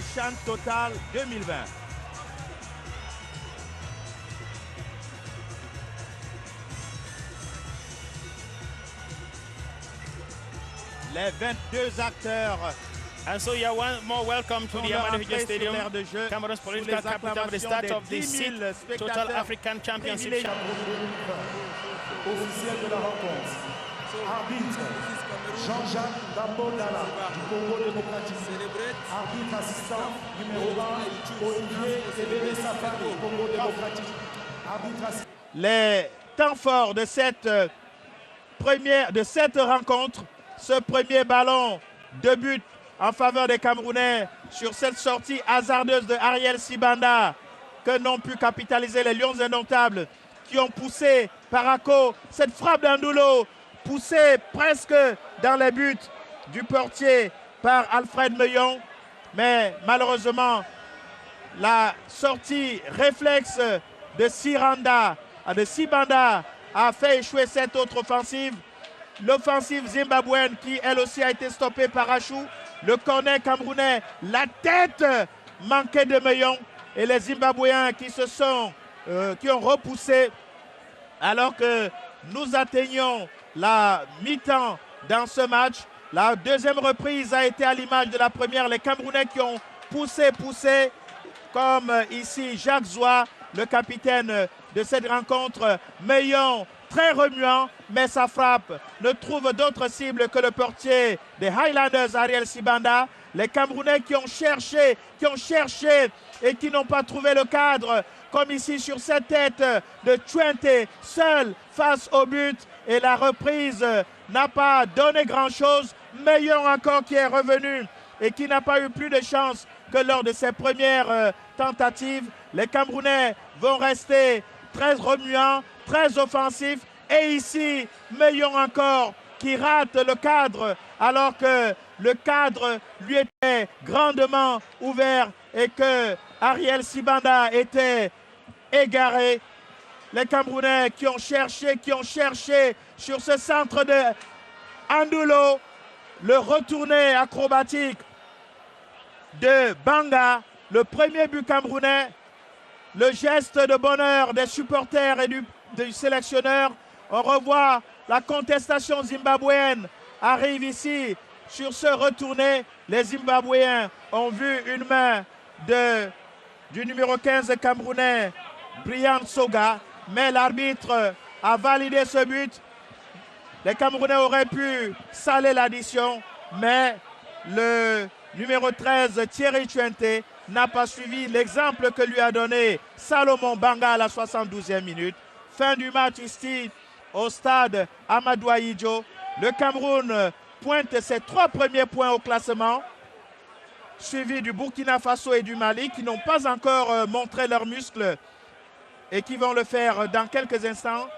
du CHAN Total 2020. Les 22 acteurs. And so you are one more welcome to the Amadou Hidjo Stadium, Cameroon's political capital, for the start of the 6th Total African Championship. Officiel de la rencontre. Arbitre Jean-Jacques Dambodala du Congo démocratique. Arbitre assistant numéro 1 Olivier Ebele Safari du Congo démocratique. Arbitre assistant. Les temps forts de cette rencontre, ce premier ballon de but en faveur des Camerounais sur cette sortie hasardeuse de Ariel Sibanda que n'ont pu capitaliser les Lions indomptables qui ont poussé Parako, cette frappe d'Andulo poussée presque dans les buts du portier par Alfred Meillon, mais malheureusement la sortie réflexe de Sibanda a fait échouer cette autre offensive. L'offensive zimbabwéenne qui elle aussi a été stoppée par Achou. Le corner camerounais, la tête manquée de Meillon et les Zimbabwéens qui ont repoussé alors que nous atteignons la mi-temps dans ce match. La deuxième reprise a été à l'image de la première. Les Camerounais qui ont poussé, comme ici Jacques Zoua, le capitaine de cette rencontre. Meillon, très remuant, mais sa frappe ne trouve d'autre cible que le portier des Highlanders, Ariel Sibanda. Les Camerounais qui ont cherché et qui n'ont pas trouvé le cadre, comme ici sur cette tête de Tchouenté, seul face au but. Et la reprise n'a pas donné grand-chose. Meillon encore qui est revenu et qui n'a pas eu plus de chance que lors de ses premières tentatives. Les Camerounais vont rester très remuants, très offensifs. Et ici, Meillon encore qui rate le cadre alors que le cadre lui était grandement ouvert et que Ariel Sibanda était égaré. Les Camerounais qui ont cherché sur ce centre de Andulo, le retourné acrobatique de Banga, le premier but camerounais, le geste de bonheur des supporters et du sélectionneur. On revoit la contestation zimbabwéenne arrive ici sur ce retourné. Les Zimbabwéens ont vu une main du numéro 15 camerounais, Brian Soga, mais l'arbitre a validé ce but. Les Camerounais auraient pu saler l'addition, mais le numéro 13, Thierry Tchouenté, n'a pas suivi l'exemple que lui a donné Salomon Banga à la 72e minute. Fin du match ici au stade Amadou Hidjo. Le Cameroun pointe ses 3 premiers points au classement, suivi du Burkina Faso et du Mali qui n'ont pas encore montré leurs muscles et qui vont le faire dans quelques instants.